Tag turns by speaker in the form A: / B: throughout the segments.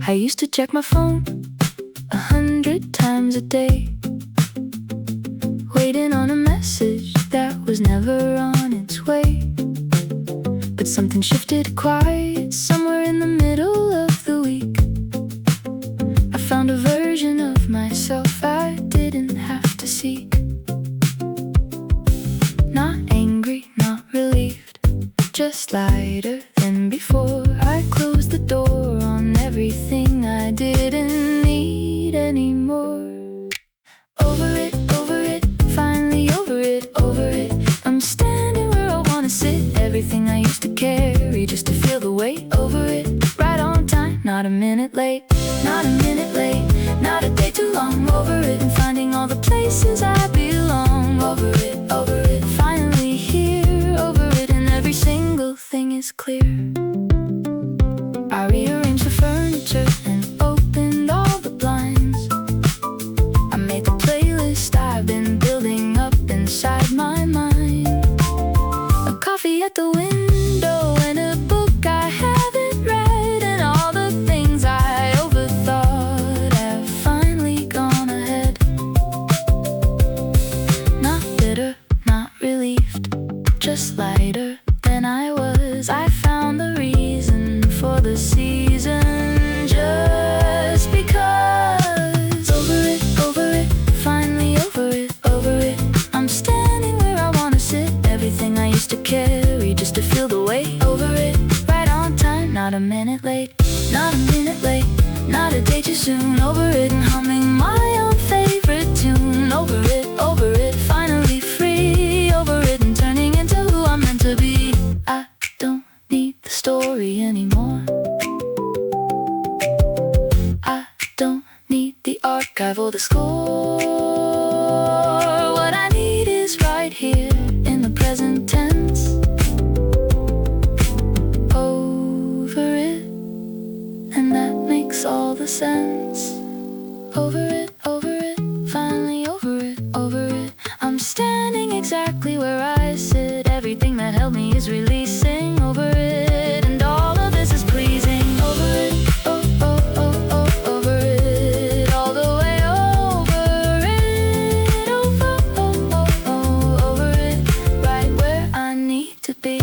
A: I used to check my phone 100 times a day, waiting on a message that was never on its way. But something shifted quiet somewhere in the middle of the week. I found a version of myself I didn't have to seek. Not angry, not relieved, just lighter than before. I closed the door on everything I didn't need anymore. Over it, finally over it, over it. I'm standing where I wanna sit. Everything I used to carry just to feel the weight. Over it, right on time, not a minute late. Not a minute late, not a day too long. Over it and finding all the places I belong. Over it, finally here. Over it and every single thing is clear. I rearranged the furniture and opened all the blinds. I made the playlist I've been building up inside my mind. A coffee at the window and a book I haven't read, and all the things I overthought have finally gone ahead. Not bitter, not relieved, just lighter than I was. I found the reason for the season just because. Over it, finally over it, over it. I'm standing where I wanna sit. Everything I used to carry just to feel the weight. Over it, right on time, not a minute late. Not a minute late, not a day too soon. Over it and humming my own favorite tune. Over it, finally free. Over it and turning into who I'm meant to be. I don't need the story anymore. I don't need the archive or the score. What I need is right here in the present tense. Over it, and that makes all the sense. Over it, finally over it, over it. I'm standing exactly where I sit. Everything that held me is releasing. Over it, and all of this is pleasing. Over it, over it, all the way over it. Over it, right where I need to be.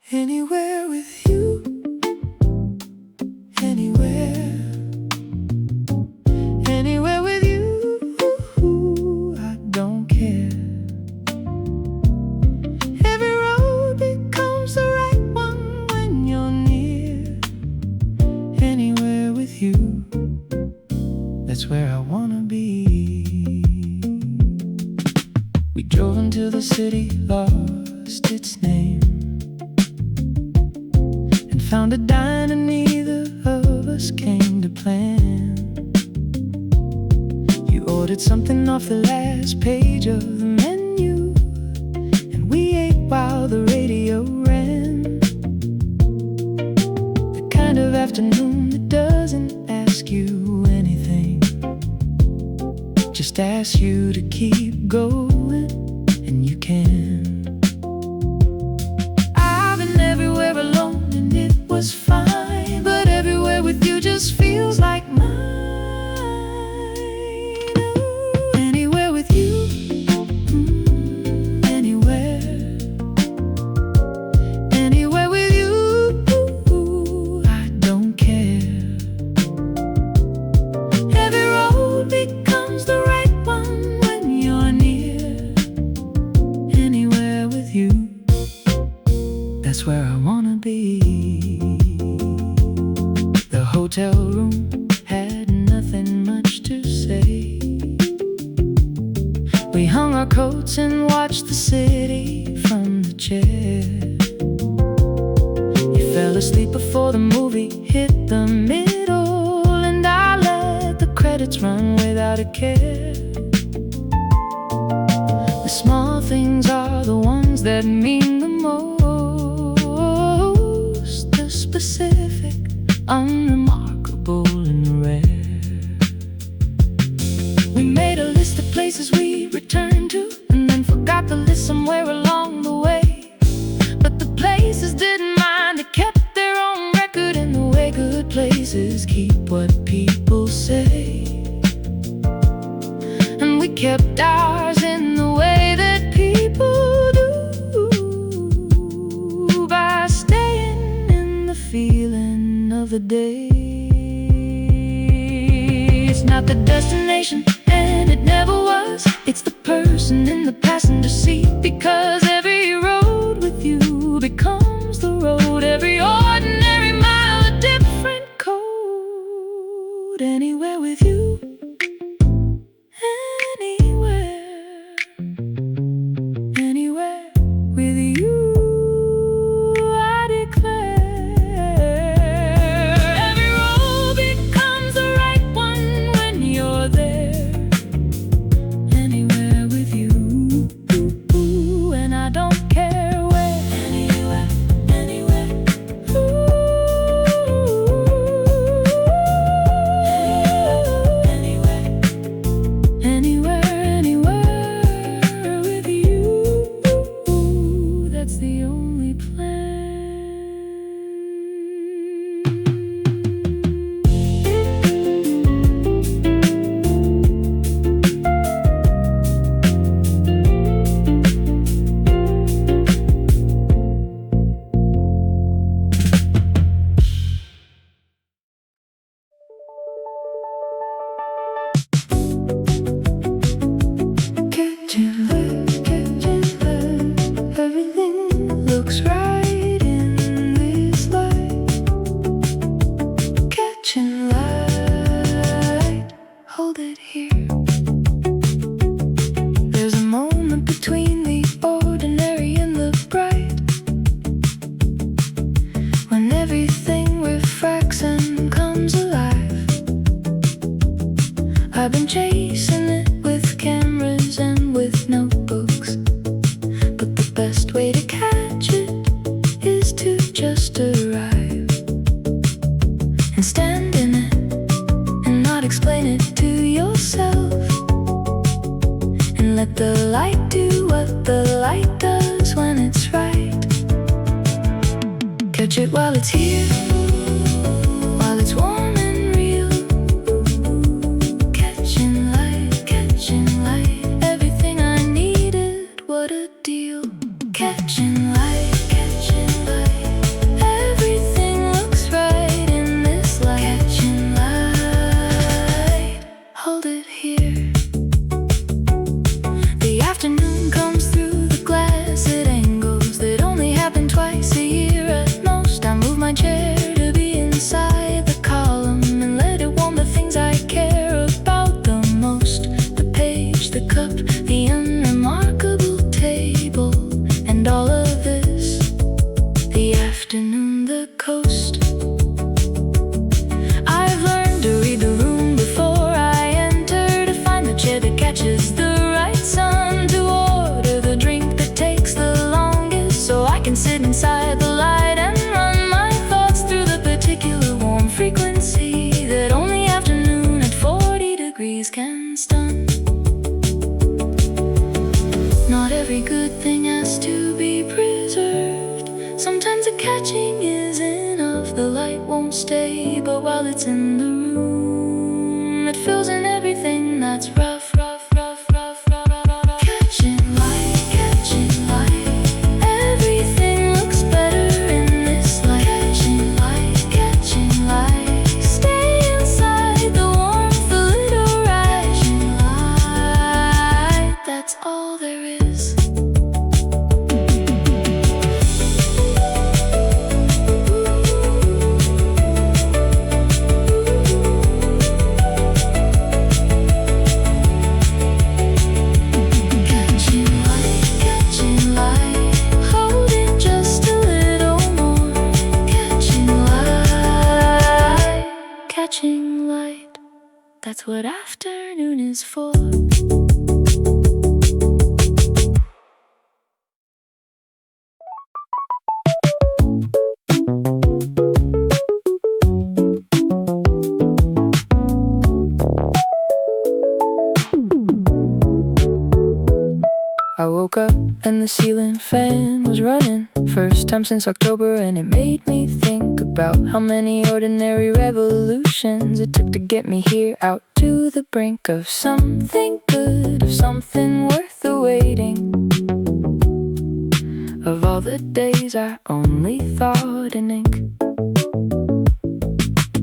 B: Anywhere with you, anywhere, anywhere with you, I don't care. Every road becomes the right one when you're near. Anywhere with you, that's where I wanna be. We drove into the city, lost its name, found a diner neither of us came to plan. You ordered something off the last page of the menu, and we ate while the radio ran. The kind of afternoon that doesn't ask you anything, just asks you to keep going, and you can. I've been everywhere alone, it was fine, but everywhere with you just feels like mine. Anywhere with you, anywhere, anywhere with you, I don't care. Every road becomes the right one when you're near. Anywhere with you, that's where I wanna be. The hotel room had nothing much to say. We hung our coats and watched the city from the chair. You fell asleep before the movie hit the middle, and I let the credits run without a care.
A: The small things are the ones that mean the most. The specific, unremarkable and rare. We made a list of places we returned to, and then forgot the list somewhere along the way. But the places didn't mind, they kept their own record in the way good places keep what people say. And we kept ours in the way that people do, by staying in the feeling of the day. It's not the destination, and it never was. It's the person in the passenger seat, because every road with you becomes the road. Every ordinary mile a different code. Anywhere with you, anywhere, anywhere with you, I declare. Every road becomes the right one when you're there. Anywhere with you, and I don't care where. Anywhere, anywhere. Anywhere, anywhere with you. That's the only plan. Catching light, everything looks right in this light. Catching light, hold it here. There's a moment between the ordinary and the bright, when everything refracts and comes alive. I've been chasing it with cameras and with notebooks, but the best way to catch it is to just arrive and stand in it and not explain it to yourself, and let the light do what the light does when it's right. Catch it while it's here, while it's warm and real. Catching light, everything I needed, what a deal. Catching light, everything looks right in this light. Catching light, hold it here. The afternoon comes through the glass at angles that only happen twice a year at most. I move my chair to be inside the column and let it warm the things I care about the most. The page, the cup, the unremarkable table, and all of this. The afternoon, the coast. I've learned to read the room before I enter, to find the chair that catches the right sun, to order the drink that takes the longest, so I can sit inside the light and run my thoughts through the particular warm frequency that only afternoon at 40 degrees can stun. Not every good thing has to be preserved. Sometimes the catching is enough. The light won't stay, but while it's in the room, it fills in everything that's rough. Catching light, everything looks better in this light. Catching light, stay inside the warmth, the little rising light. That's all there is. light. That's what afternoon is for. I woke up and the ceiling fan was running. First time since October, and it made me think about how many ordinary revolutions it took to get me here, out to the brink of something good, of something worth the waiting. Of all the days I only thought in ink.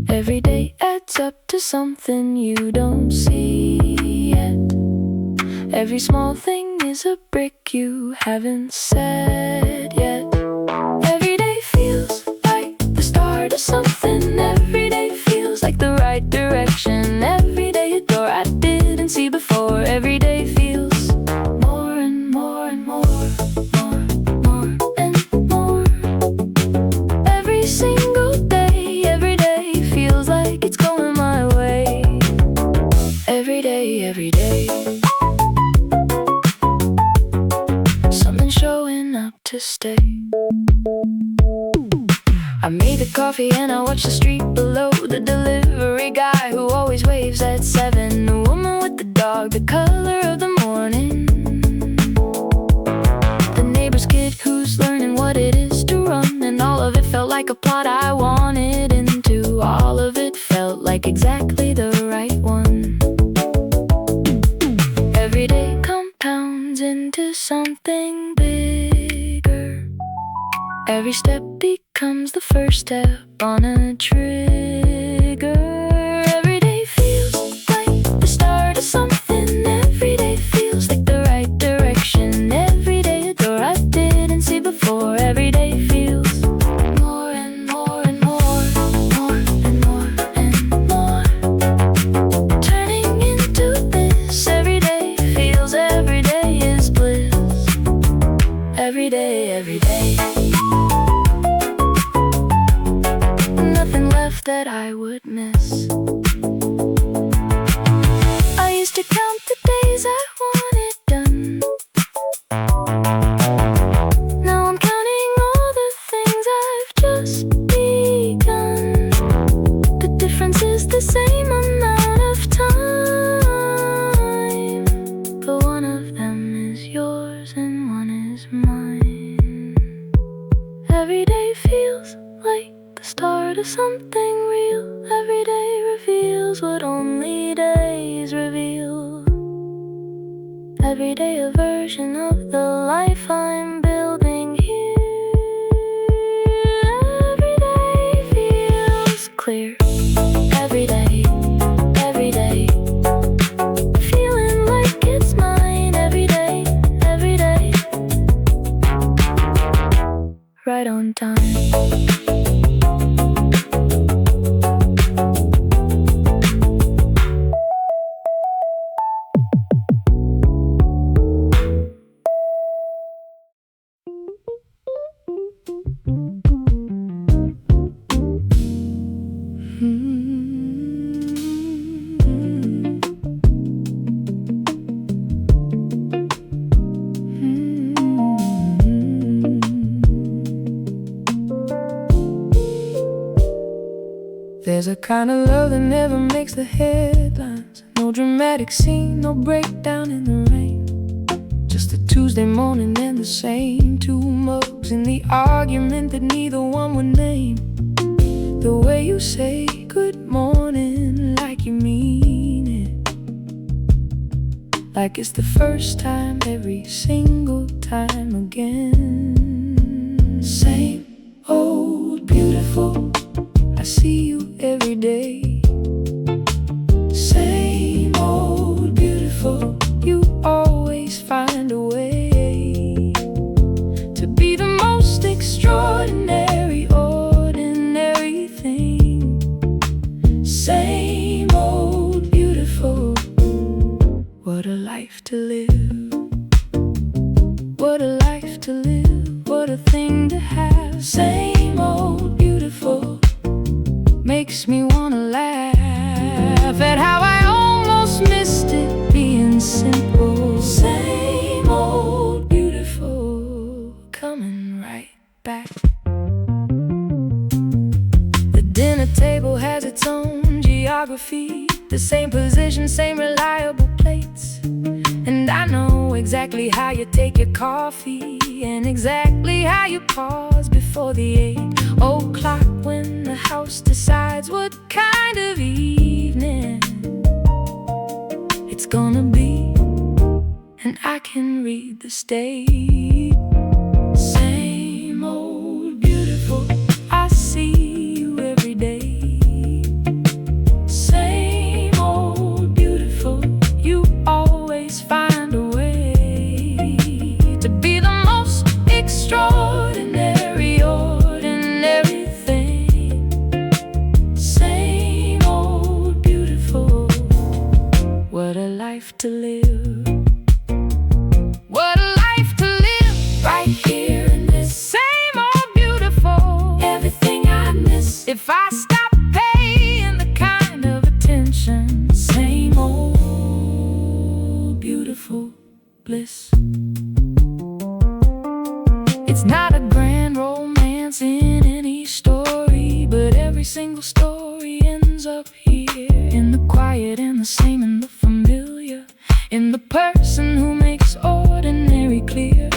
A: Every day adds up to something you don't see yet. Every small thing is a brick you haven't said yet. Every day feels like the start of something. Every day feels like the right direction. Every day a door I didn't see before. Every day feels more and more and more, more and more. Every single day, every day feels like it's going my way. Every day, every day. Showing up to stay. I made the coffee and I watched the street below. The delivery guy who always waves at 7. The woman with the dog, the color of the morning. The neighbor's kid who's learning what it is to run. And all of it felt like a plot I wanted into. All of it felt like exactly the right one. Every day compounds into something bigger. Every step becomes the first step on a trigger. Every day feels like the start of something. Every day feels like the right direction. Every day a door I didn't see before. Every day feels more and more and more, more and more and more. Turning into this. Every day feels, every day is bliss. Every day, every day. Nothing left that I would miss. I used to count the days I want it done. Now I'm counting all the things I've just begun. The difference is the same amount of time, but one of them is yours and one is mine. Every day feels like the start of something real. Every day reveals what only days reveal. Every day a version of the life I'm building here. Every day feels clear. Every day, every day. Feeling like it's mine. Every day, every day. Right on time. There's a kind of love that never makes the headlines. No dramatic scene, no breakdown in the rain. Just a Tuesday morning and the same two mugs in the argument that neither one would name. The way you say good morning like you mean it, like it's the first time every single time again. Same old beautiful, I see you every day. Same old beautiful, you always find a way to be the most extraordinary, ordinary thing. Same old beautiful, what a life to live. What a life to live, what a thing to have. Same old beautiful, makes me wanna laugh at how I almost missed it being simple. Same old beautiful, coming right back. The dinner table has its own geography, the same position, same reliable plates. And I know exactly how you take your coffee, and exactly how you pause before the 8 o'clock when the house decides what kind of evening it's gonna be. And I can read the state. Same old beautiful, I see you every day. Same old beautiful, you always find a way to be the most extraordinary, ordinary thing. Same old beautiful, what a life to live. What a life to live, right here in this same old beautiful. Everything I miss if I stop paying the kind of attention. Same old beautiful bliss. It's not a grand romance in any story, but every single story ends up here, in the quiet and the same and the familiar, in the person who makes ordinary clear.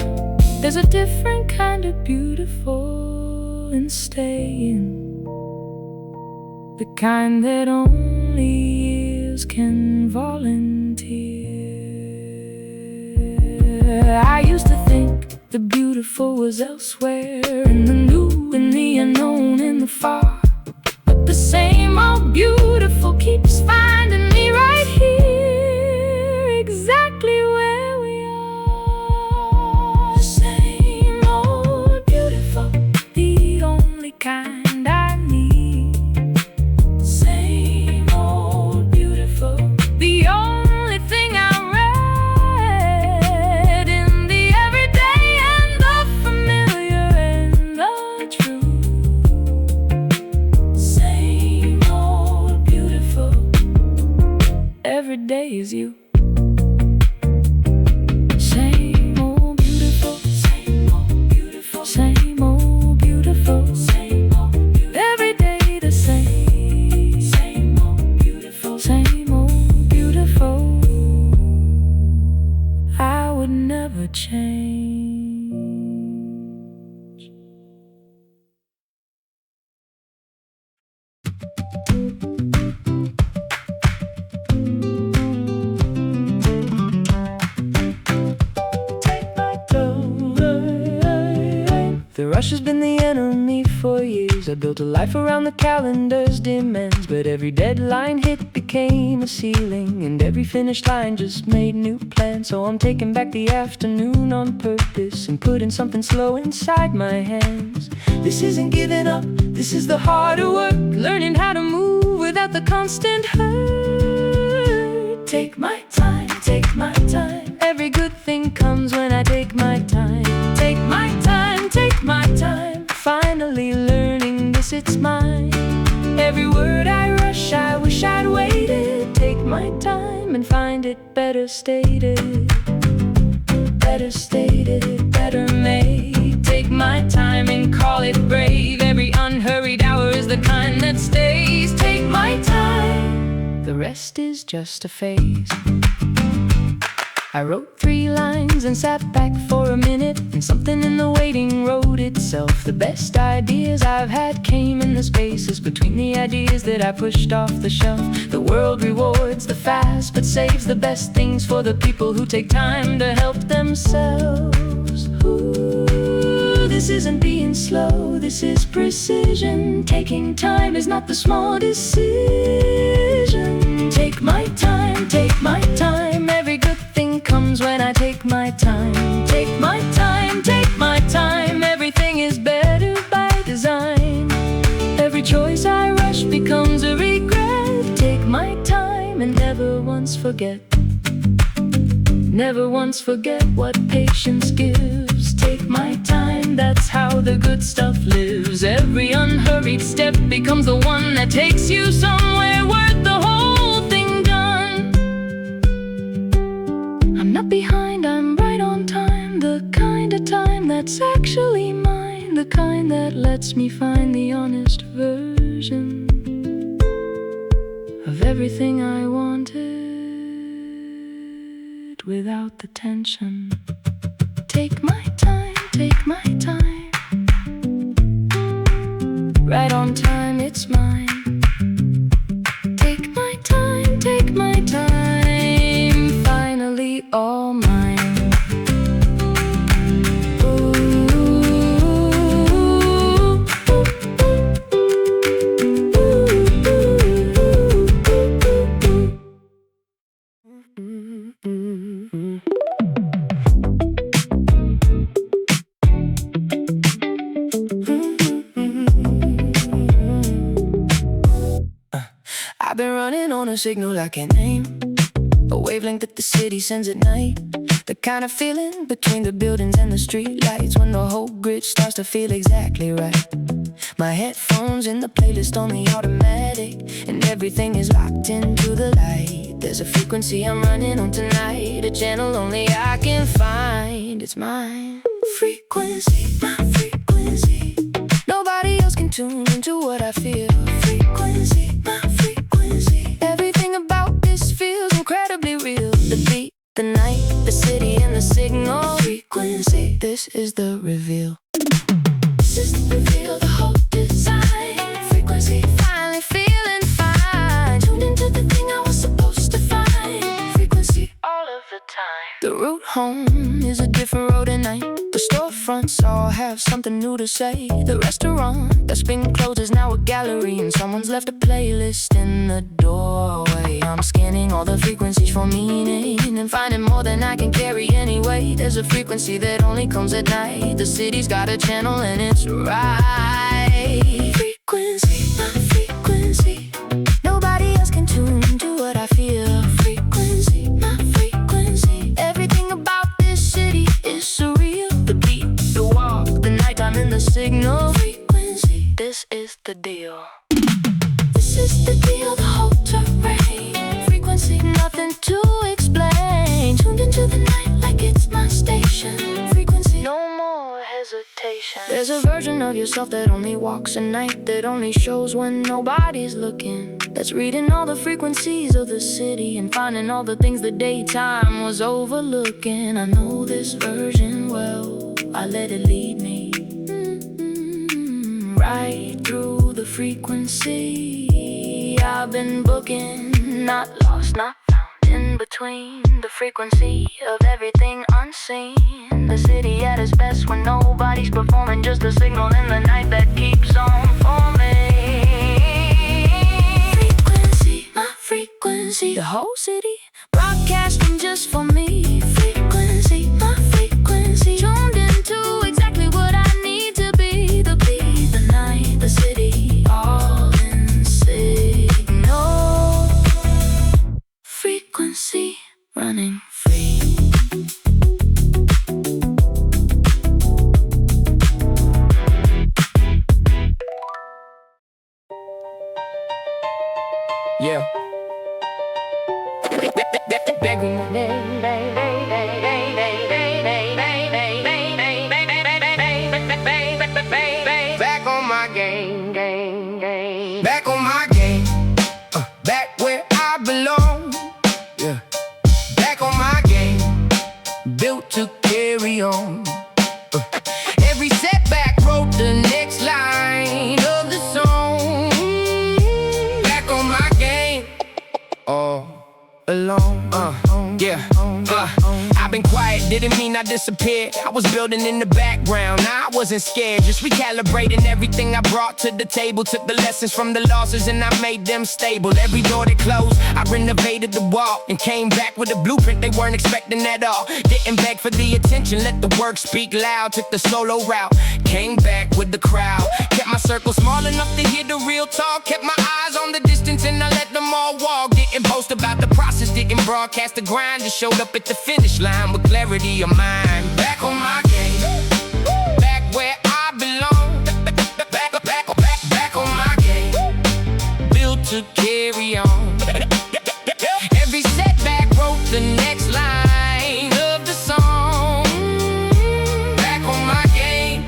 A: There's a different kind of beautiful in staying, the kind that only years can volunteer. I used to think the beautiful was elsewhere, in the new, in the unknown, in the far. But the same old beautiful keeps finding me right here, exactly where we are. The same old beautiful, the only kind I need. Same old beautiful, the only thing I read in the everyday and the familiar and the true. Same old beautiful, every day is you. Same old beautiful, same old beautiful, same old beautiful, same old beautiful, every day the same. Same old beautiful, same old beautiful, I would never change. The rush has been the enemy for years. I built a life around the calendar's demands, but every deadline hit became a ceiling, and every finished line just made new plans. So I'm taking back the afternoon on purpose and putting something slow inside my hands. This isn't giving up, this is the harder work, learning how to move without the constant hurt. Take my time, take my time. Every good thing comes when I take my time. Take my time, take my time. Finally learning this, it's mine. Every word I rush, I wish I'd waited. Take my time and find it better stated. Better stated, better made. Take my time and call it brave. Every unhurried hour is the kind that stays. Take my time, the rest is just a phase. I wrote 3 lines and sat back for a minute, and something in the waiting wrote itself. The best ideas I've had came in the spaces between the ideas that I pushed off the shelf. The world rewards the fast, but saves the best things for the people who take time to help themselves. Ooh, this isn't being slow, this is precision. Taking time is not the small decision. Take my time, take my time. Every good thing comes when I take my time. Take my time, take my time. Everything is better by design. Every choice I rush becomes a regret. Take my time and never once forget. Never once forget what patience gives. Take my time, that's how the good stuff lives. Every unhurried step becomes the one that takes you somewhere worth the whole thing done. I'm not behind, I'm right on time. The kind of time that's actually mine. The kind that lets me find the honest version of everything I wanted without the tension. Take my time, take my time. Right on time, it's mine. Take my time, take my time. Finally all mine.
B: I've been running on a signal I can't name, a wavelength that the city sends at night. The kind of feeling between the buildings and the street lights, when the whole grid starts to feel exactly right. My headphones in the playlist on the automatic, and everything is locked into the light. There's a frequency I'm running on tonight, a channel only I can find. It's mine. Frequency, my frequency. Nobody else can tune into what I feel. Frequency, my frequency. Everything about this feels incredibly real. The beat, the night, the city and the signal. Frequency, this is the reveal. This is the reveal, the whole design. Frequency, finally feeling fine. Tuned into the thing I was supposed to find. Frequency, all of the time. The route home is a different road at night. The storefronts all have something new to say. The restaurant that's been closed is now a gallery, and someone's left a playlist in the doorway. I'm scanning all the frequencies for meaning, and finding more than I can carry anyway. There's a frequency that only comes at night. The city's got a channel and it's right. Frequency, my frequency. Nobody else can tune into what I feel. Frequency, my frequency. Everything about this city is surreal. The beat, the walk, the nighttime and the signal. Frequency, this is the deal. This is the deal, the whole terrain. Frequency, nothing to explain. Tuned into the night like it's my station. Frequency, no more hesitation. There's a version of yourself that only walks at night, that only shows when nobody's looking, that's reading all the frequencies of the city and finding all the things the daytime was overlooking. I know this version well, I let it lead me right through the frequency. I've been booking, not lost, not found, in between the frequency of everything unseen. The city at its best when nobody's performing, just a signal in the night that keeps on forming. Frequency, my frequency. The whole city broadcasting just for me. Frequency, my frequency. Tuned into exactly what I need to be. The beat, the night, the city, all in signal. Frequency running free. Yeah. Back on my game, back on my game, back where I belong. Yeah, back on my game, built to carry on. Every setback wrote the next line of the song. Back on my game, all alone. Yeah. I've been quiet, didn't mean I disappeared. I was building in the background, I wasn't scared. Just recalibrating everything I brought to the table. Took the lessons from the losses and I made them stable. Every door that closed, I renovated the wall, and came back with a blueprint they weren't expecting at all. Didn't beg for the attention, let the work speak loud. Took the solo route, came back with the crowd. Kept my circle small enough to hear the real talk. Kept my eyes on the distance and I let them all walk. Didn't boast about the process, didn't broadcast the grind. Just showed up at the finish line with clarity of mind. Back on my game, back where I belong. Back on my game, built to carry on. Every setback wrote the next line of the song. Back on my game,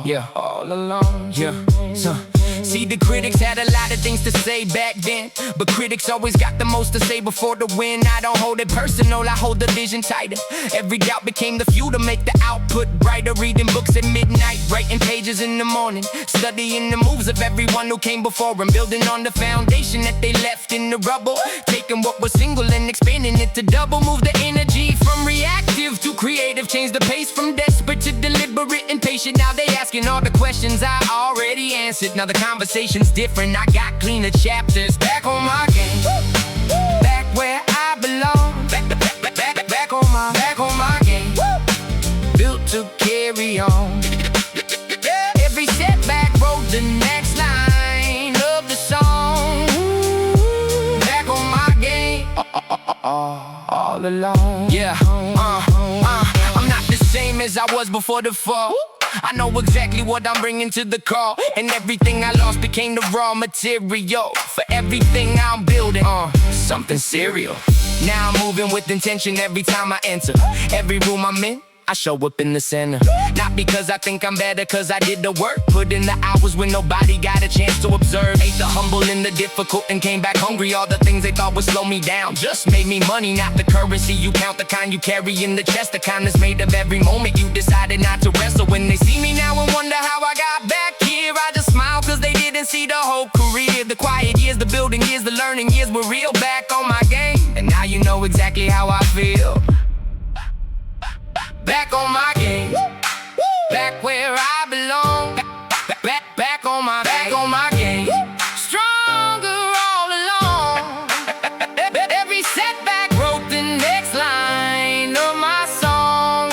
B: yeah, all along. Yeah, so
C: See, the critics had a lot of things to say back then, but critics always got the most to say before the win. I don't hold it personal, I hold the vision tighter. Every doubt became the fuel to make the output brighter. Reading books at midnight, writing pages in the morning, studying the moves of everyone who came before and building on the foundation that they left in the rubble. Taking what was single and expanding it to double. Move the energy from reactive to creative. Change the pace from desperate to deliberate and patient. Now they asking all the questions I already answered. Now the conversation's different, I got cleaner chapters. Back on my game, back where I belong. Back on my game, built to carry on. Every setback wrote the next line of the song. Back on my game, all alone. Yeah, I'm not the same as I was before the fall. I know exactly what I'm bringing to the call, and everything I lost became the raw material for everything I'm building. Something serial. Now I'm moving with intention every time I enter. Every room I'm in, I show up in the center. Not because I think I'm better, cause I did the work. Put in the hours when nobody got a chance to observe. Ate the humble and the difficult and came back hungry. All the things they thought would slow me down just made me money, not the currency you count. The kind you carry in the chest, the kind that's made of every moment you decided not to wrestle. When they see me now and wonder how I got back here, I just smile cause they didn't see the whole career. The quiet years, the building years, the learning years were real. Back on my game, and now you know exactly how I feel. Back on my game, back where I belong. Back on my game, stronger all along. Every setback wrote the next line of my song.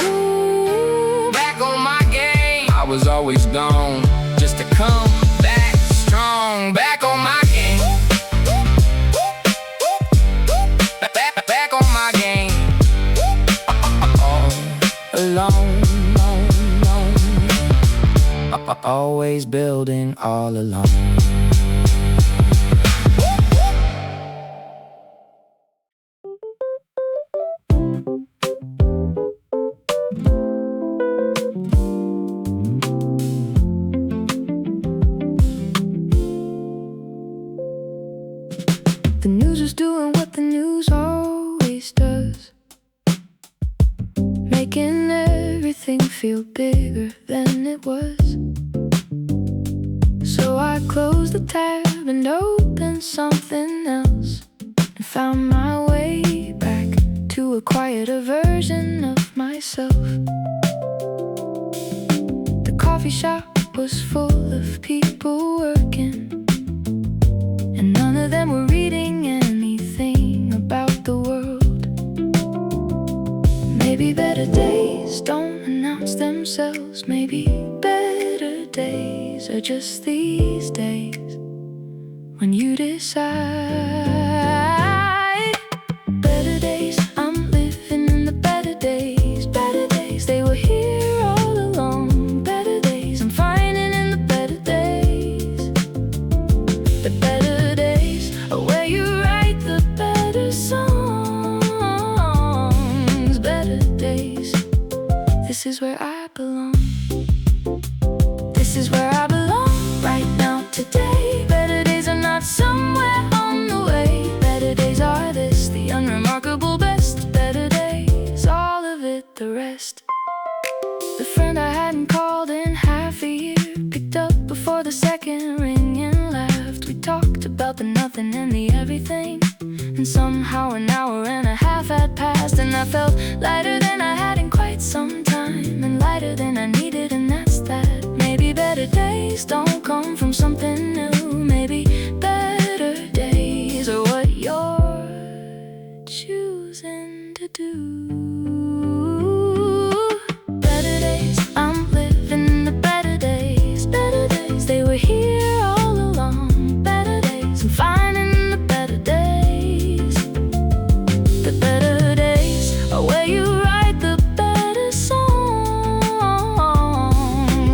C: Back on my game, I was always gone just to come back strong. Back on my game, back on my game. Alone, always building all alone.
A: The news is doing what the news always does, making everything feel bigger than it was. So I closed the tab and opened something else, and found my way back to a quieter version of myself. The coffee shop was full of people working, and none of them were reading anything about the world. Maybe better days don't announce themselves. Maybe better days are just these days when you decide. Better days, I'm living in the better days. Better days, they were here all along. Better days, I'm finding in the better days. The better days are where you write the better songs. Better days, this is where I belong. This is where I belong, right now, today. Better days are not somewhere on the way. Better days are this, the unremarkable best. Better days, all of it, the rest. The friend I hadn't called in half a year picked up before the second ring and laughed. We talked about the nothing and the everything, and somehow an hour and a half had passed, and I felt lighter than I had in quite some time, and lighter than I needed, and that's that. Maybe better days don't come from something new. Maybe better days are what you're choosing to do. Better days, I'm living in the better days. Better days, they were here all along. Better days, I'm finding in the better days. The better days are where you write the better songs.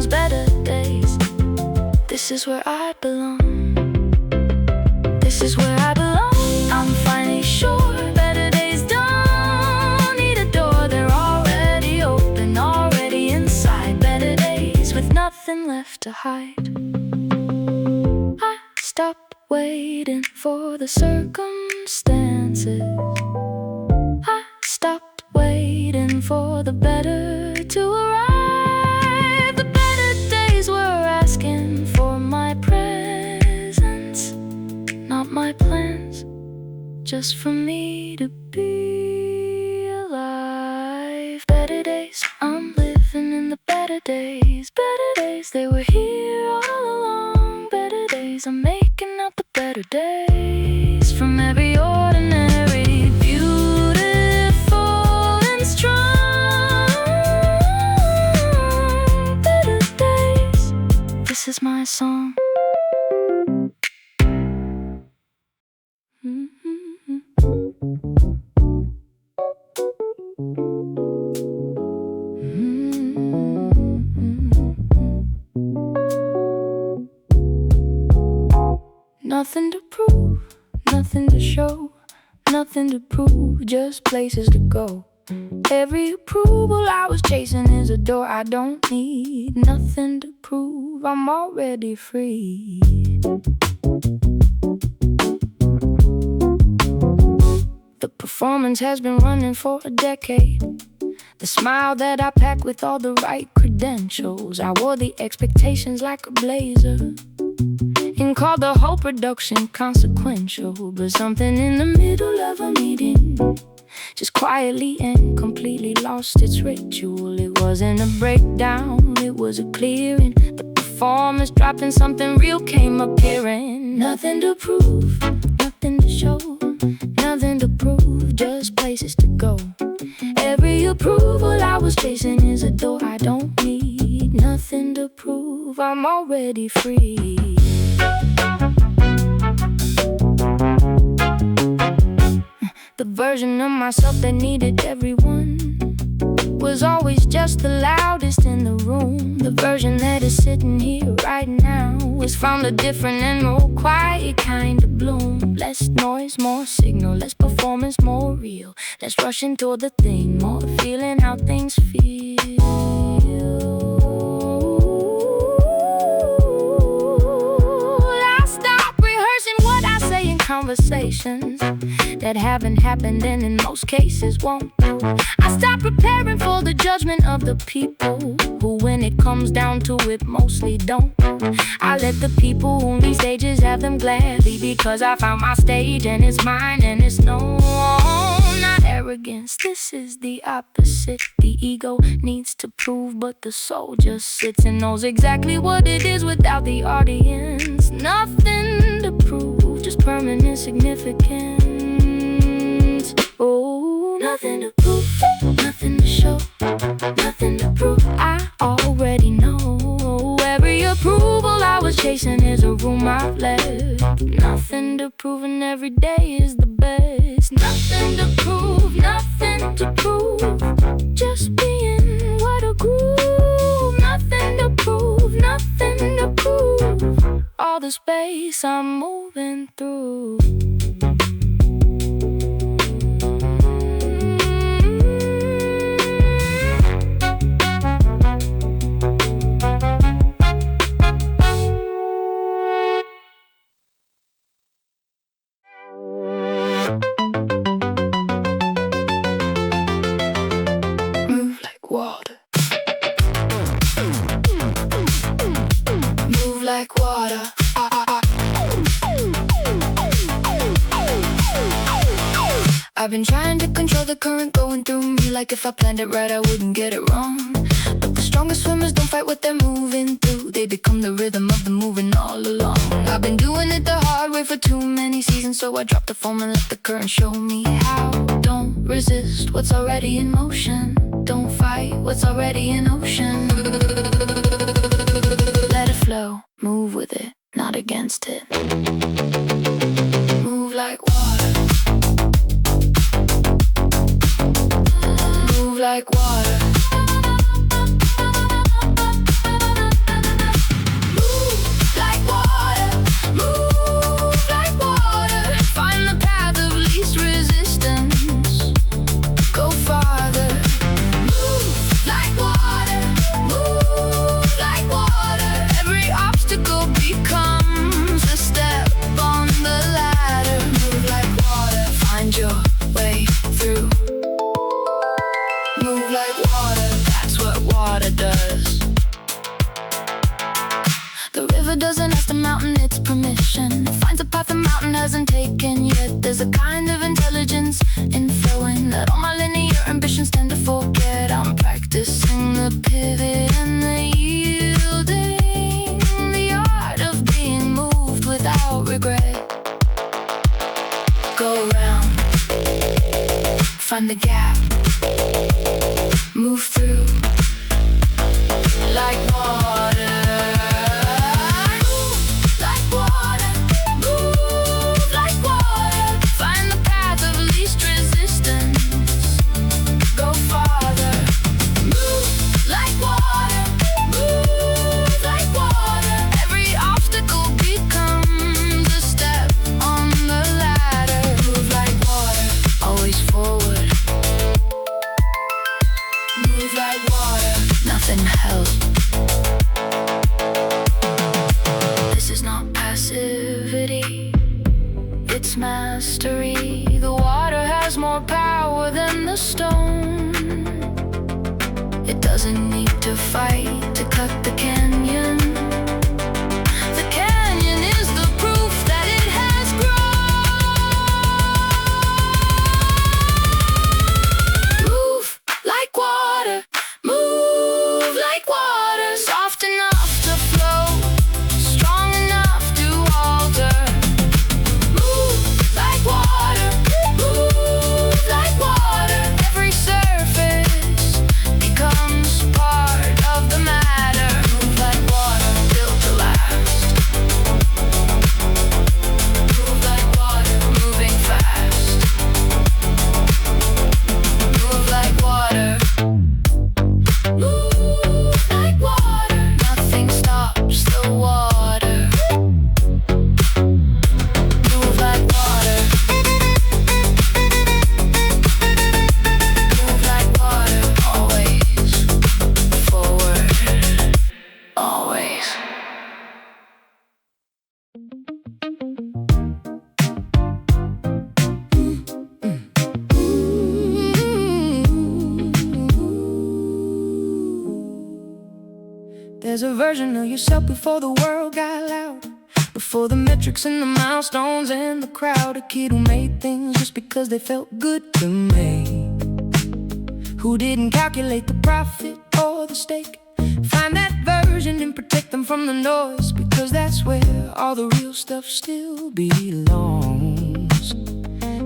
A: Better days, this is where I belong. This is where I belong. I'm finally sure. Better days don't need a door. They're already open, already inside. Better days with nothing left to hide. waiting for the circumstances. I stopped waiting for the better to arrive. The better days were asking for my presence, not my plans, just for me to be alive. Better days, I'm living in the better days. Better days, they were here all along. Better days, I'm making out the better days. From every ordinary, beautiful and strong. Better days, this is my song. Nothing to prove, nothing to show, nothing to prove, just places to go. Every approval I was chasing is a door I don't need. Nothing to prove, I'm already free. The performance has been running for a decade. The smile that I packed with all the right credentials. I wore the expectations like a blazer and called the whole production consequential. But something in the middle of a meeting just quietly and completely lost its ritual. It wasn't a breakdown, it was a clearing. The performance dropped and something real came appearing. Nothing to prove, nothing to show, nothing to prove, just places to go. Every approval I was chasing is a door I don't need. Nothing to prove, I'm already free. The version of myself that needed everyone was always just the loudest in the room. The version that is sitting here right now has found a different and more quiet kind of bloom. Less noise, more signal, less performance, more real. Less rushing toward the thing, more feeling how things feel. I stop rehearsing what I say in conversations that haven't happened and in most cases won't. I stop preparing for the judgment of the people who, when it comes down to it, mostly don't. I let the people who need stages have them gladly, because I found my stage and it's mine and it's known. Not arrogance, this is the opposite. The ego needs to prove, but the soul just sits and knows exactly what it is without the audience. Nothing to prove, just permanent significance. Oh, nothing to prove, nothing to show, nothing to prove, I already know. Every approval I was chasing is a room I've left. Nothing to prove and every day is the best. Nothing to prove, nothing to prove, just being what a groove. Nothing to prove, nothing to prove, all the space I'm moving through. Like water. I've been trying to control the current going through me. Like if I planned it right, I wouldn't get it wrong. But the strongest swimmers don't fight what they're moving through. They become the rhythm of the moving all along. I've been doing it the hard way for too many seasons, so I dropped the foam and let the current show me how. Don't resist what's already in motion. Don't fight what's already in ocean. Let it flow, move with it, not against it. Move like water. Move like water. Move like water. Move like water. Find the path of least resistance. Go farther. Move like water. Move Move like water, that's what water does. The river doesn't ask the mountain its permission. It finds a path the mountain hasn't taken yet. There's a kind of intelligence in flowing that all my linear ambitions tend to forget. I'm practicing the pivot and the yielding, the art of being moved without regret. Go around, find the gap, move through like water. It's mastery. The water has more power than the stone. It doesn't need to fight to cut the canyon. The canyon is the proof that it has grown. Move like water, move like water. Soft enough to flow, strong enough to alter. There's a version of yourself before the world got loud, before the metrics and the milestones and the crowd. A kid who made things just because they felt good to me, who didn't calculate the profit or the stake. Find that version and protect them from the noise, because that's where all the real stuff still belongs.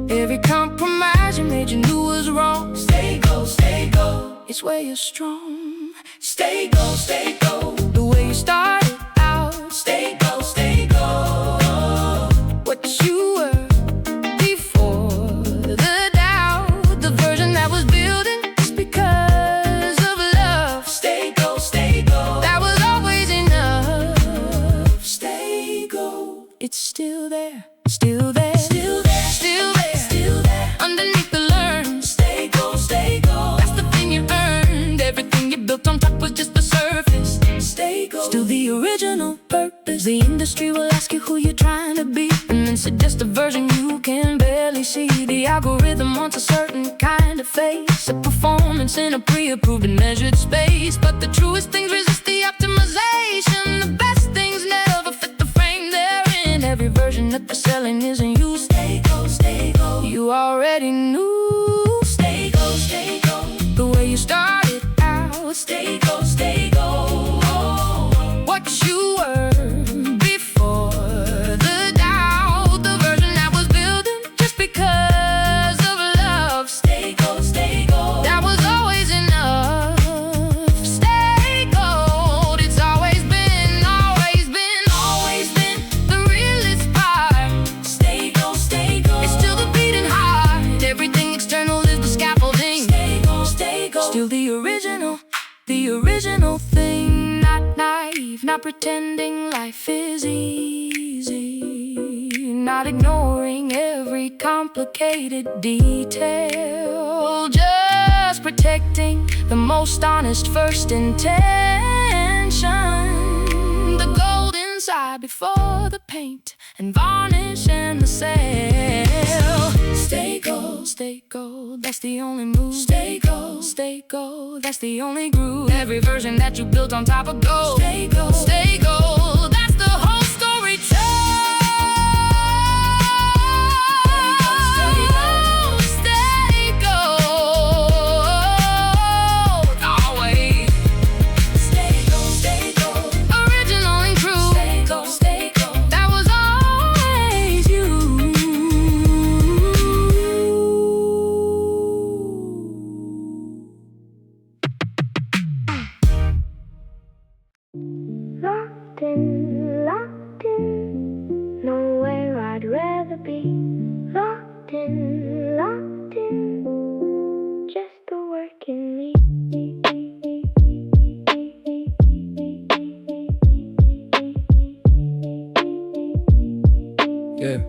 A: Every compromise you made you knew was wrong. Stay go, stay go, it's where you're strong. Stay go, stay go, the way you started out. Stay go, stay go, what you were before the doubt, the version that was building just because of love. Stay go, that was always enough. Stay go, it's still there, still there, still there, still there, still there, underneath the learn. Stay go, that's the thing you earned. Everything you built on top was just the surface. Stay go, still the original purpose. The industry will ask you who you're trying to be, and then suggest a version you can barely see. The algorithm wants a certain kind of face, a performance in a pre-approved and measured space. But the truest things resist the optimization. The best things never fit the frame they're in. Every version that they're selling isn't you. Stay go, you already knew. Stay go, the way you started out. Stay go, what you were before the doubt, the version that was building just because of love. Stay go, that was always enough. Stay gold, it's always been the realest part. Stay go, it's still the beating heart. Everything external is the scaffolding. Stay go, still the original thing. Not naive, not pretending life is easy, not ignoring every complicated detail, just protecting the most honest first intention. The golden aside before the paint and varnish and the sale. Stay gold, stay gold, that's the only move. Stay gold, that's the only groove. Every version that you built on top of gold. Stay gold, that's the whole story. Locked in, nowhere I'd rather be. Locked in, just the work in me.
C: Yeah.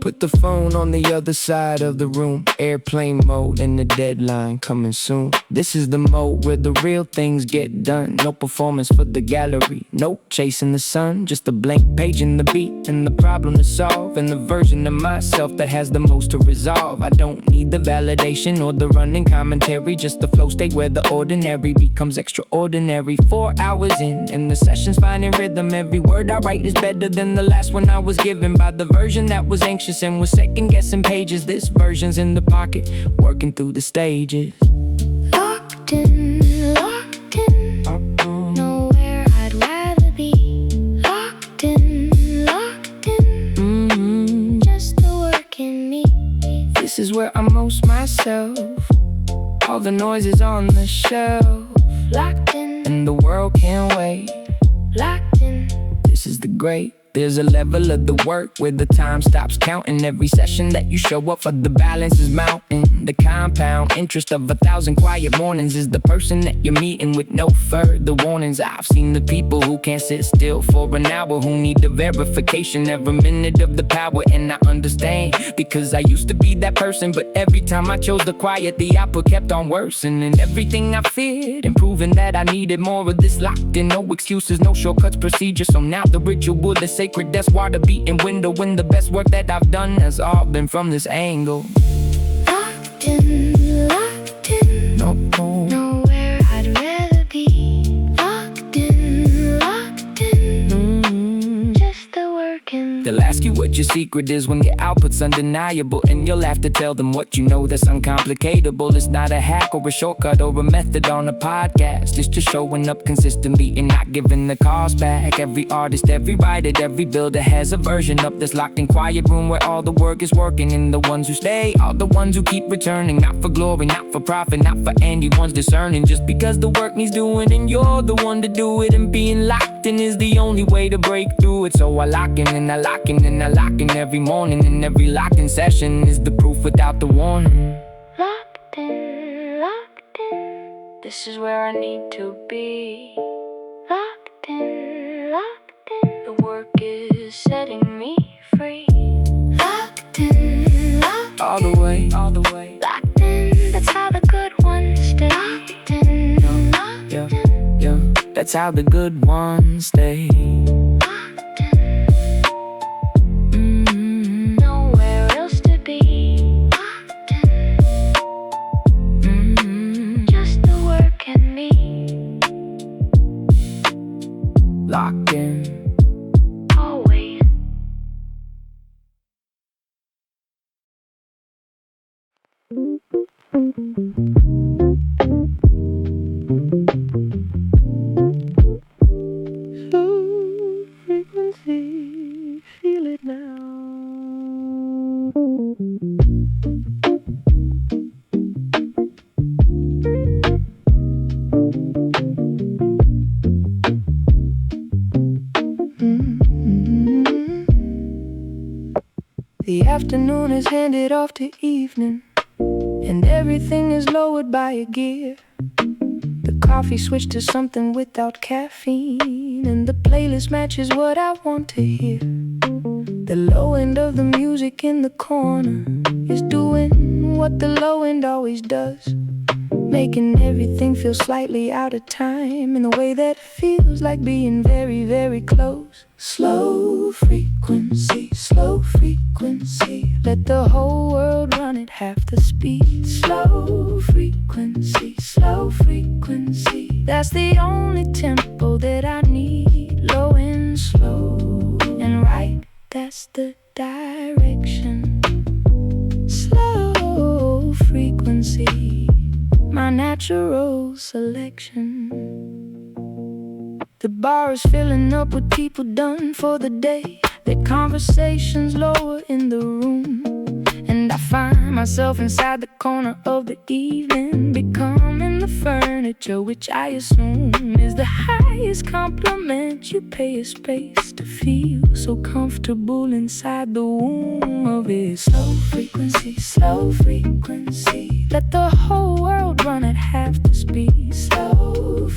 C: Put the phone on the other side of the room. Airplane mode and the deadline coming soon. This is the mode where the real things get done. No performance for the gallery, no chasing the sun. Just a blank page in the beat and the problem to solve. And the version of myself that has the most to resolve. I don't need the validation or the running commentary. Just the flow state where the ordinary becomes extraordinary. 4 hours in and the session's finding rhythm. Every word I write is better than the last one I was given by the version that was anxious and was second guessing pages. This version's in the pocket, working through the stages.
A: Locked in, nowhere I'd rather be. Locked in, just the work in me.
C: This is where I'm most myself. All the noise is on the shelf.
A: Locked in,
C: and the world can't wait.
A: locked in.
C: This is the great. There's a level of the work where the time stops counting. Every session that you show up for, the balance is mounting. The compound interest of 1,000 quiet mornings is the person that you're meeting with no further warnings. I've seen the people who can't sit still for an hour, who need the verification every minute of the power. And I understand, because I used to be that person. But every time I chose the quiet, the output kept on worsening. Everything I feared and proving that I needed more of this. Locked in, no excuses, no shortcuts, procedure. So now the ritual is sacred, that's why the beating window. And the best work that I've done has all been from this angle.
A: Locked in, nowhere I'd rather be. Locked in, just the work in.
C: They'll ask you what your secret is when your output's undeniable, and you'll have to tell them what you know that's uncomplicatable. It's not a hack or a shortcut or a method on a podcast. It's just showing up consistently and not giving the cause back. Every artist, every writer, every builder has a version up that's locked in quiet room where all the work is working. And the ones who stay are the ones who keep returning. Not for glory, not for profit, not for anyone's discerning. Just because the work needs doing and you're the one to do it. And being locked in is the only way to break through it. So I lock in and I lock in and I lock in every morning. And every locked in session is the proof without the warning.
A: Locked in, this is where I need to be. Locked in, the work is setting me free. Locked in,
C: All the way, all the way.
A: locked in, that's how the good ones stay. Locked in,
C: Yeah, yeah, that's how the good ones stay.
A: locked in, nowhere else to be. Locked in, just the work in me.
C: Locked in.
A: Always.
B: Low frequency, feel it now. The afternoon is handed off to evening, and everything is lowered by a gear. The coffee switched to something without caffeine, and the playlist matches what I want to hear. The low end of the music in the corner is doing what the low end always does.
A: making everything feel slightly out of time in a way that feels like being very, very close. Slow frequency, let the whole world run at half the speed. Slow frequency, that's the only tempo that I need. Low and slow and right, that's the direction. Slow frequency, my natural selection. The bar is filling up with people done for the day. Their conversations lower in the room, and I find myself inside the corner of the evening, becoming the furniture, which I assume is the highest compliment you pay a space to feel so comfortable inside the womb of it. Slow frequency, let the whole world run at half the speed. Slow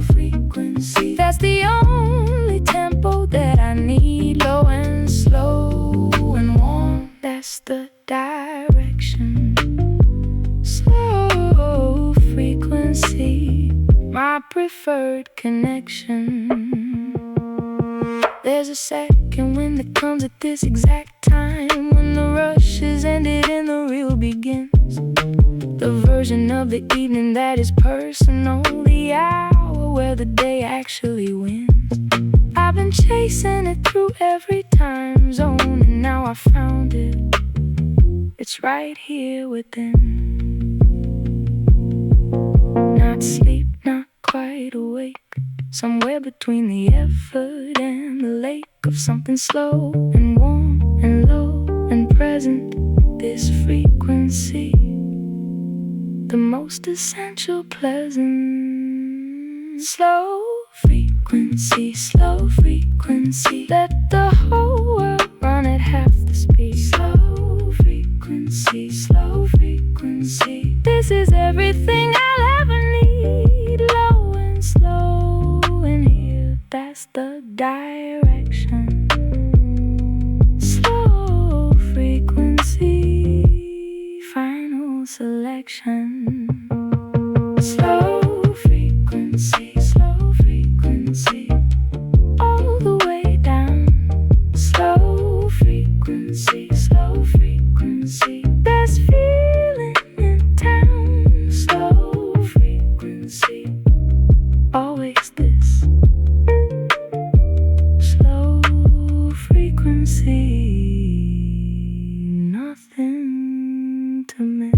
A: frequency, that's the only tempo that I need. Low and slow and warm, that's the direction. Slow frequency, my preferred connection. There's a second wind that comes at this exact time, when the rush is ended and the real begins. The version of the evening that is personal, the hour where the day actually wins. I've been chasing it through every time zone, and now I found it. It's right here within. Not sleep, not quite awake, somewhere between the effort and the lake of something slow and warm and low and present. This frequency, the most essential pleasant. Slow frequency, let the whole world run at half the speed. Slow frequency, this is everything I'll ever need. Low and slow and here, that's the direction. Slow frequency, final selection. Slow frequency, all the way down. Slow frequency, there's feeling in town. Slow frequency, always this. Slow frequency, nothing to miss.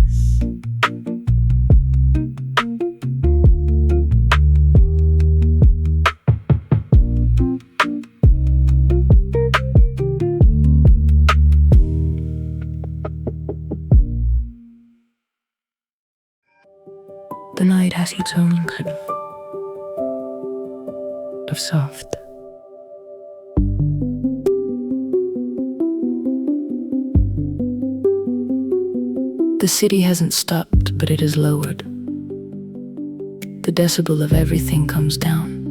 D: The night has its own kind of soft. The city hasn't stopped, but it has lowered. The decibel of everything comes down,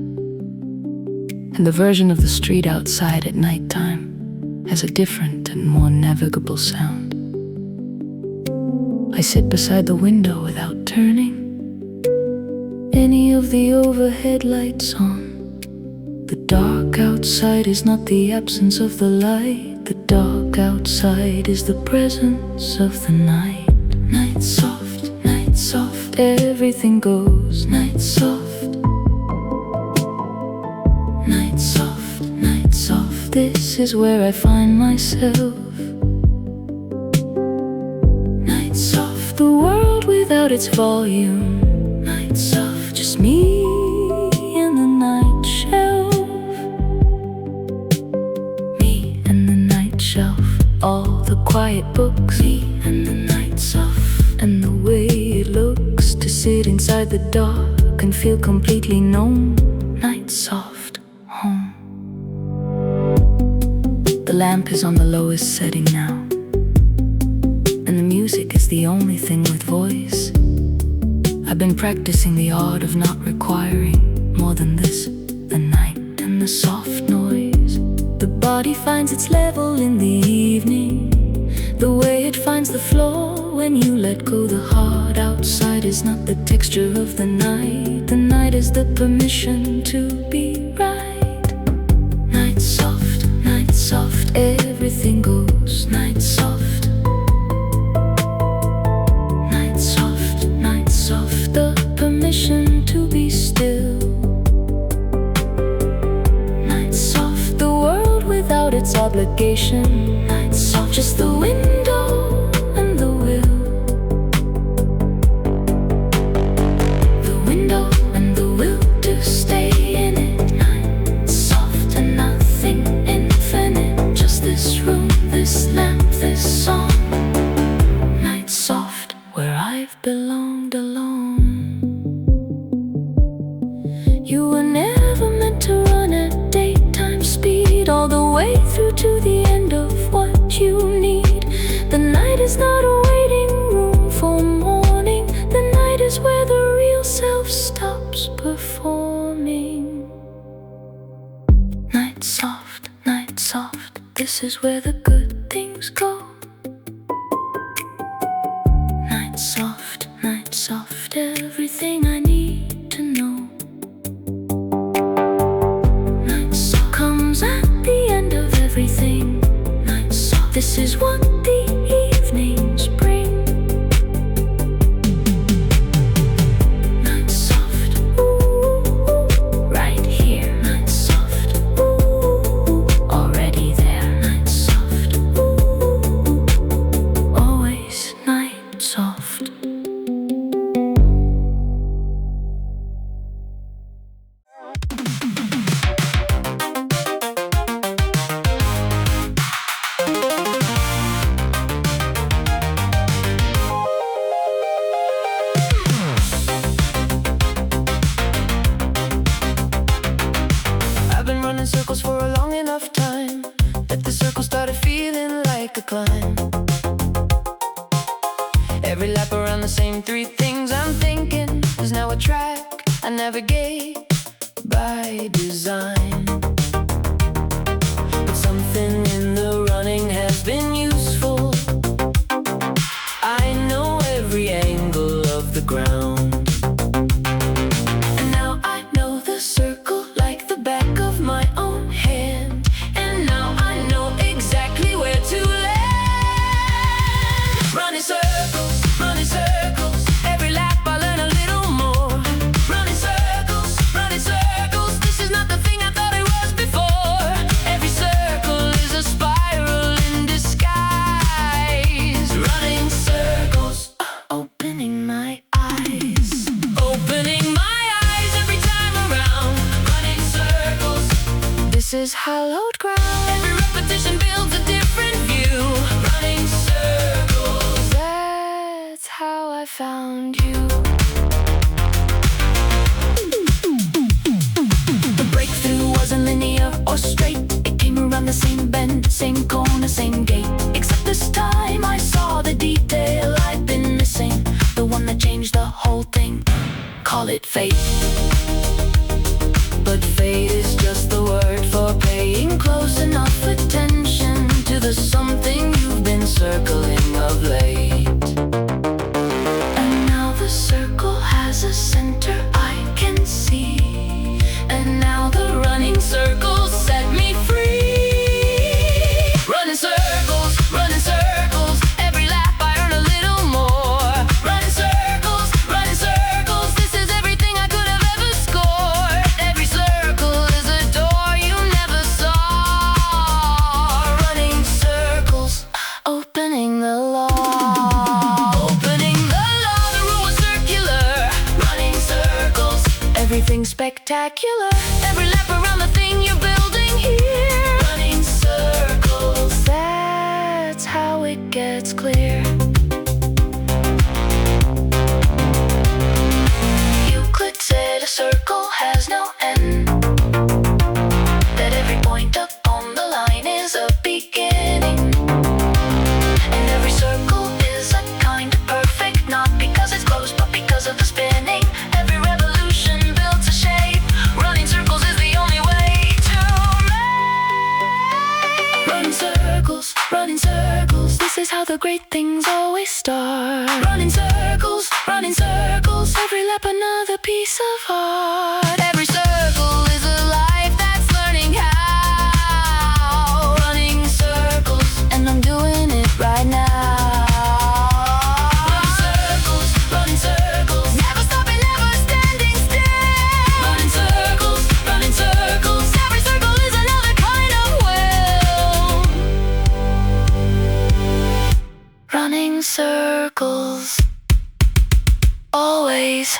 D: and the version of the street outside at nighttime has a different and more navigable sound. I sit beside the window without turning any of the overhead lights on. The dark outside is not the absence of the light. The dark outside is the presence of the night. Night soft, everything goes night soft. Night soft, this is where I find myself. Night soft, the world without its volume. Night soft, just me and the night shelf. Me and the night shelf, all the quiet books. Me and the night soft, and the way it looks to sit inside the dark and feel completely known. Night soft, home. The lamp is on the lowest setting now, and the music is the only thing with voice. I've been practicing the art of not requiring more than this, the night and the soft noise. The body finds its level in the evening, the way it finds the floor
A: when you let go, the heart outside is not the texture of the night. The night is the permission to be right. Night soft, everything goes night soft. Night soft, the permission to be still. Night soft, the world without its obligation. Night soft, just the window and the will. The window and the will to stay in it. Night soft and nothing infinite. Just this room, this lamp, this song. Night soft, where I've belonged alone. You were never meant to run at daytime speed all the way through to the end of what you need. The night is not a waiting room for morning. The night is where the real self stops performing. Night soft, this is where the good things go. Night soft, everything I need to know. Night soft comes at the end of everything. Night soft, this is what the evenings bring. Night soft, ooh, right here. Night soft, ooh, already there. Night soft, ooh, always night soft.
B: I've been running circles for a long enough time that the circle started feeling like a climb. Every lap around the same three things I'm thinking is now a track I navigate by design. But something in the running has been useful. I know every angle of the ground. And now I know the circle like the back of my own hand. And now I know exactly where to land. Running circles, every lap I learn a little more. Running circles, this is not the thing I thought it was before. Every circle is a spiral in disguise. Running circles, opening my eyes. Opening my eyes every time around. Running circles, this is hallowed ground. Every repetition builds a different view. Running circles, that's how I found you. The breakthrough wasn't linear or straight. It came around the same bend, same corner, same gate. Except this time I saw the detail I'd been missing. The one that changed the whole thing. Call it fate. But fate is just the word for paying close enough attention to the something you've been circling of late. And now the circle has a center I can see. And now the running circles set me free. Running circles, every lap I earn a little more. Running circles, this is everything I could have ever scored. Every circle is a door you never saw. Running circles, opening the law. Opening the law, the rule was circular. Running circles, everything spectacular. Every lap around the thing you're building here. Running circles, that's how it gets clear. Euclid said a circle has no end. That every point up on the line is a beginning. And every circle is a kind of perfect, not because it's close, but because of the spinning. Every revolution builds a shape. Running circles is the only way to make. Running circles, this is how the great things
A: piece of heart. Every circle is a life that's learning how. Running circles, and I'm doing it right now. Running circles, never stopping, never standing still. Running circles, every circle is another kind of will. Running circles, always.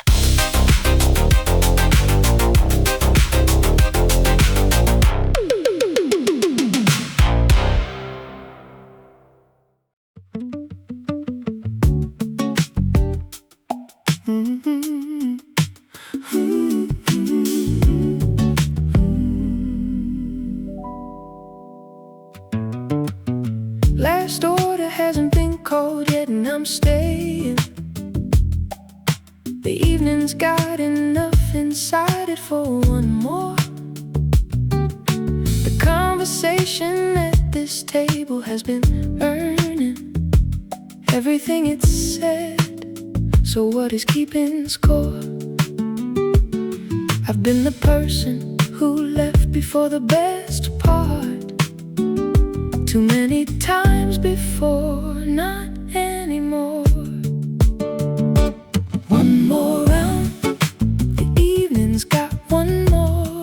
B: Last order hasn't been called yet and I'm staying. The evening's got enough inside it for one more. The conversation at this table has been earning everything it's said. So what is keeping score? I've been the person who left before the best part. Too many times before, not anymore. One more round, the evening's got one more.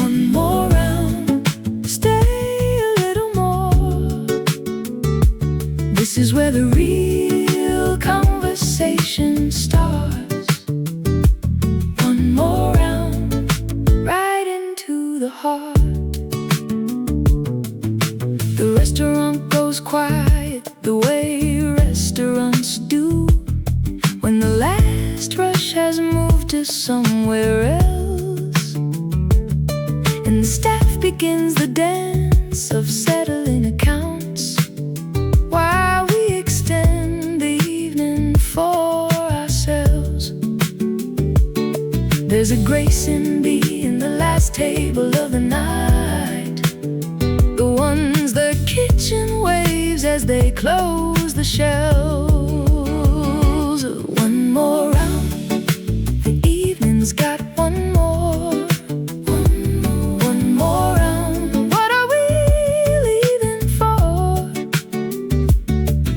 B: One more round, stay a little more. This is where the real conversation starts. One more round, right into the heart. The restaurant goes quiet the way restaurants do, when the last rush has moved to somewhere else, and the staff begins the dance of settling accounts, while we extend the evening for ourselves. There's a grace in being the last table of the night, the ones the kitchen waves as they close the shelves. One more round, the evening's got one more. One more round, what are we leaving for?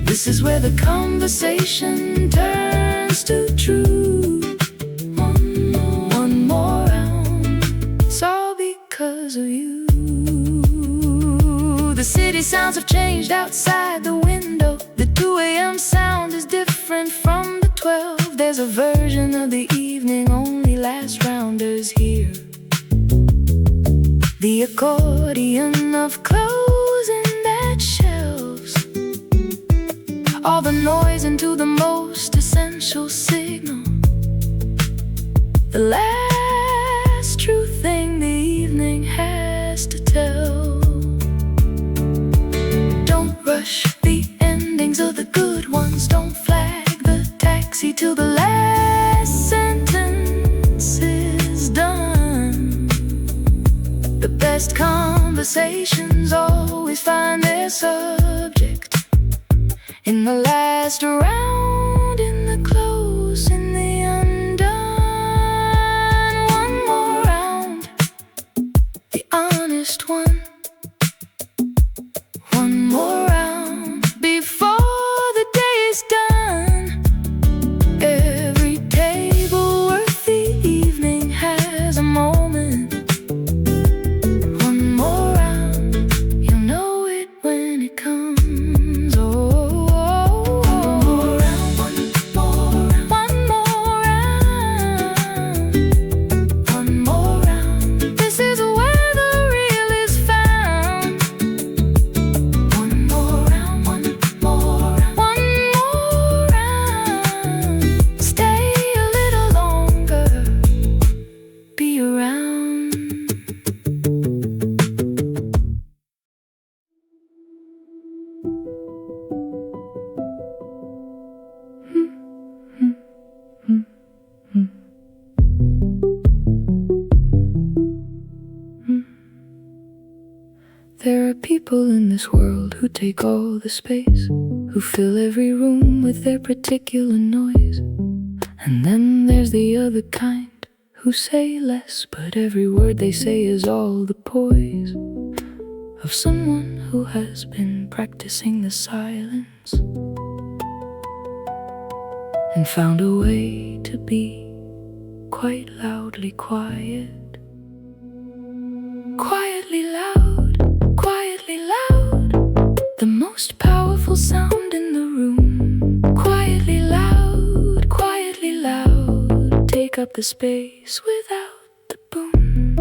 B: This is where the conversation turns to truth. One more round, it's all because of you. The city sounds have changed outside the window. The 2 a.m. sound is different from the 12. There's a version of the evening only last rounders hear. The accordion of closing that shelves, all the noise into the most essential signal. The last true thing the evening has to tell. Rush the endings of the good ones. Don't flag the taxi till the last sentence is done. The best conversations always find their subject in the last round, in the close, in the undone. One more round, the honest one. One more round before the day is done. Every table worth the evening has a moment. One more round, you'll know it when it comes. Oh, one more round, one more round, one more round, one more round. This is where the real is found. One more round, one more round, one more round. Stay a little longer, be around. There are people in this world who take all the space, who fill every room with their particular noise. And then there's
D: there's the other kind who say less, but every word they say is all the poise of someone who has been practicing the silence and found a way to be quite loudly quiet. Quietly loud, quietly loud, the most powerful sound in the room. Quietly loud, quietly loud, take up the space without the boom.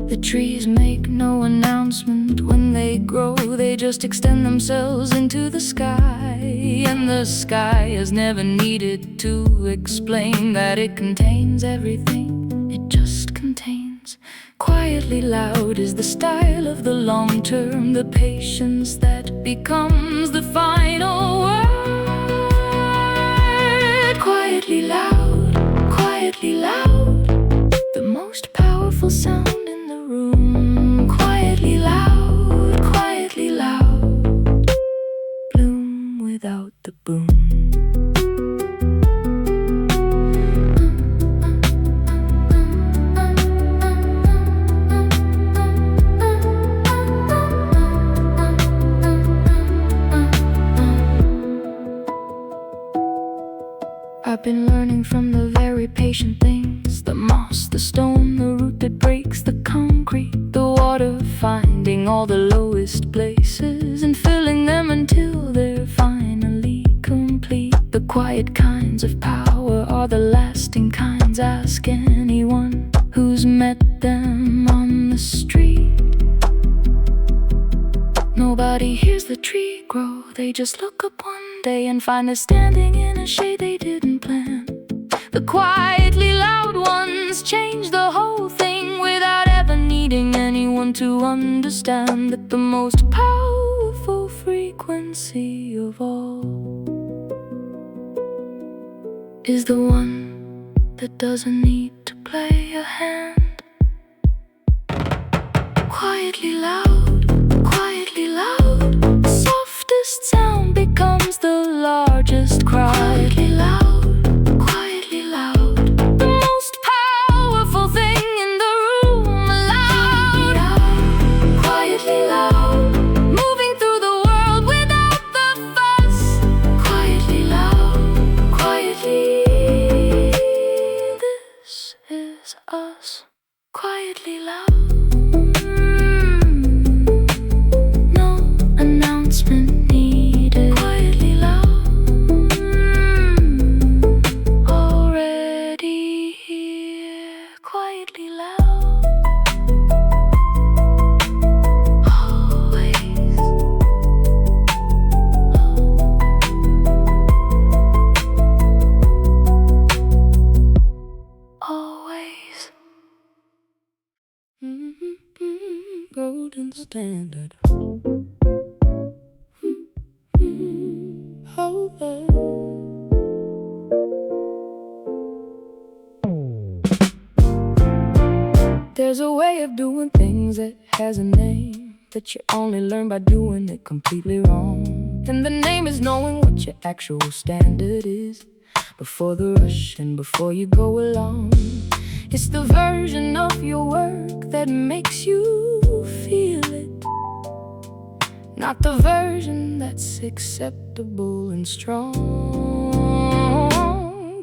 D: The trees make no announcement when they grow, they just extend themselves into the sky. And the sky has never needed to explain that it contains everything it just contains. Quietly loud is the style of the long term, the patience that becomes the final word. Quietly loud, the most powerful sound in the room. Quietly loud, bloom without the boom. I've been learning from the very patient things, the moss, the stone, the root that breaks the concrete, the water, finding all the lowest places and filling them until they're finally complete. The quiet kinds of power are the lasting kinds. Ask anyone who's met them on the street. Nobody hears the tree grow, they just look up one day and find they're standing in a shade they didn't plan. The quietly loud ones change the whole thing without ever needing anyone to understand that the most powerful frequency of all is the one that doesn't need to play a hand. Quietly loud, the softest sound becomes the largest cry. Quietly loud, the most powerful thing in the room. Quietly loud, moving through the world without the fuss. Quietly loud, this is us. Quietly loud. Golden standard. There's a way of doing things that has a name that you only learn by doing it completely wrong. And the name is knowing what your actual standard is before the rush and before you go along. It's the version of your work that makes you feel it, not the version that's acceptable and strong.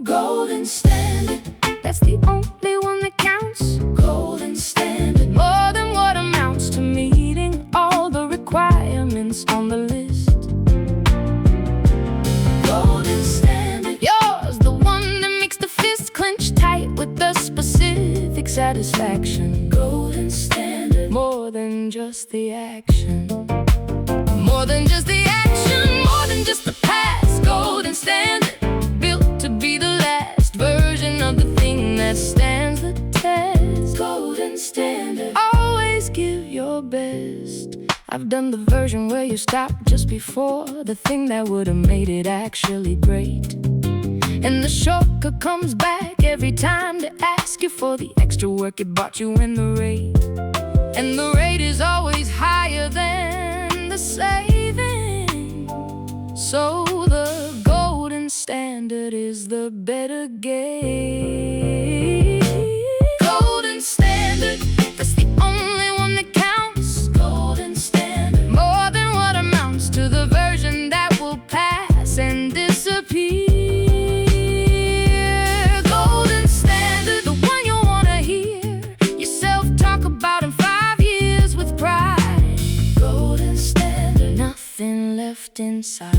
D: Golden standard, that's the only one that counts. Golden standard, more than what amounts to meeting all the requirements on the list. Golden standard, yours, the one that makes the fist clench tight with the specific satisfaction. Golden standard, more than just the action. More than just the action, more than just the past. Golden standard, built to be the last version of the thing that stands the test. Golden standard, always give your best. I've done the version where you stop just before the thing that would have made it actually great. And the shortcut comes back every time to ask you for the extra work it bought you in the rate. And the rate is always higher than the saving.
A: So the golden standard is the better gauge. Golden standard, that's the only one that counts. Golden standard, more than what amounts to the version that will pass and disappear. Golden standard, the one you wanna hear yourself talk about in 5 years with pride. Golden standard, nothing left inside.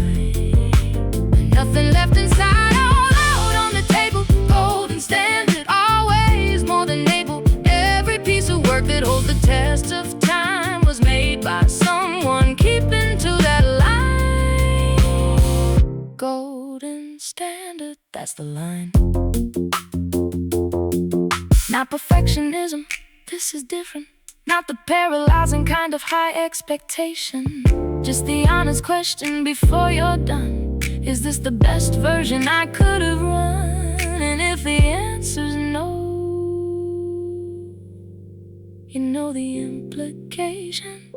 A: Nothing left inside, all out on the table. Golden standard, always more than able. Every piece of work that holds the test of time was made by someone keeping to that line. Golden standard, that's the line. Not perfectionism, this is different. Not the paralyzing kind of high expectation. Just the honest question before you're done. Is this the best version I could have run? And if the answer's no, you know the implication.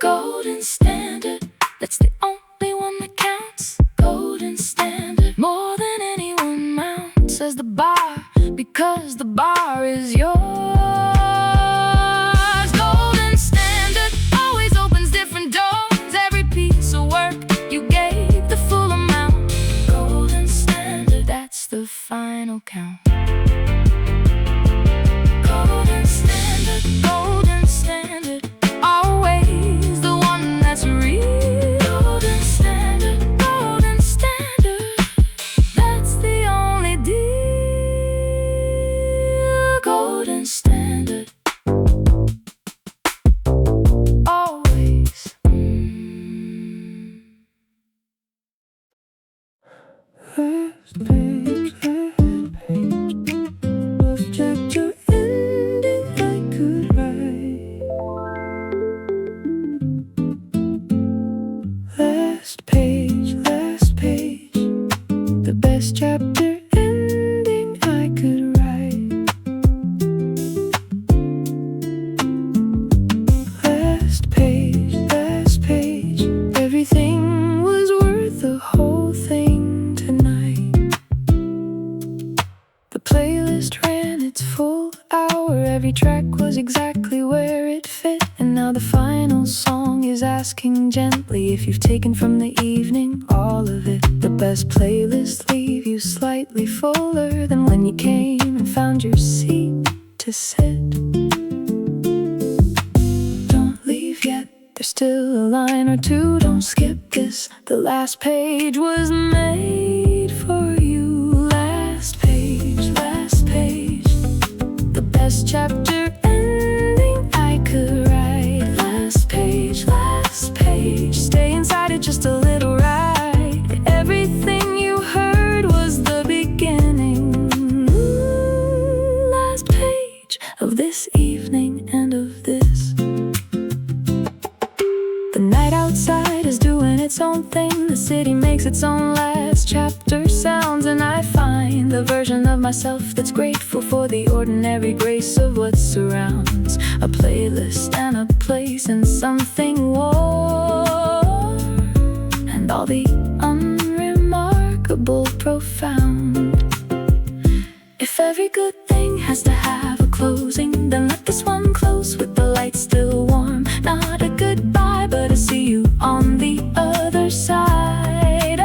A: Golden standard, that's the only one that counts. Golden standard, more than anyone mounts as the bar, because the bar is yours. Golden standard always opens different doors. Every piece of work you gave the full amount. Golden standard, that's the final count. Golden standard, always the one that's real. Golden standard, that's the only deal. Golden standard, always.
B: Last page, love chapter ending I could write. Last page, the best chapter ending I could write. Last page, everything was worth the whole thing tonight. The playlist ran its full hour, every track was exactly where it fit. And now the final song is asking gently if you've taken from the evening all of it. The best playlists leave you slightly fuller than when you came and found your seat to sit. Don't leave yet, there's still a line or two, don't skip this. The last page was made for you. Last page, the best chapter ending I could write. Last page, stay inside it just a little right. Everything you heard was the beginning. Last page of this evening and of this. The night outside is doing its own thing. The city makes its own last chapter sounds. And I find the version of myself that's grateful for the ordinary grace of what surrounds. A playlist and a place and something warm, and all the unremarkable profound. If every good thing has to have a closing, then let this one close with the light still warm. Not a goodbye, but a see you on the other side. A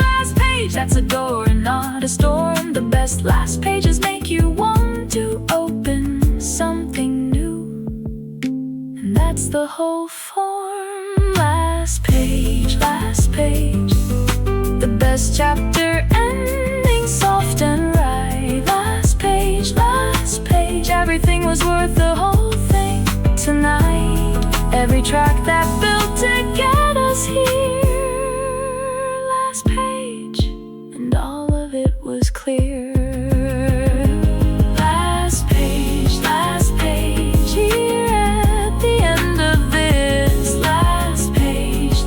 B: last page, that's a door and not a storm. The best last pages make you want to open something new, and that's the whole form. Last page, the best chapter ending soft and right. Last page, everything was worth the whole thing tonight. Every track that built to get us here. Last page, and all of it was clear. Last page, here at the end of this. Last page,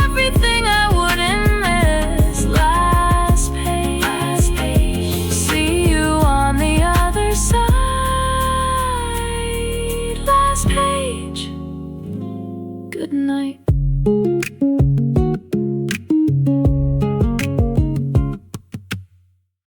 B: everything I wouldn't miss. Last page, see you on the other side. Last page, good night.
A: you.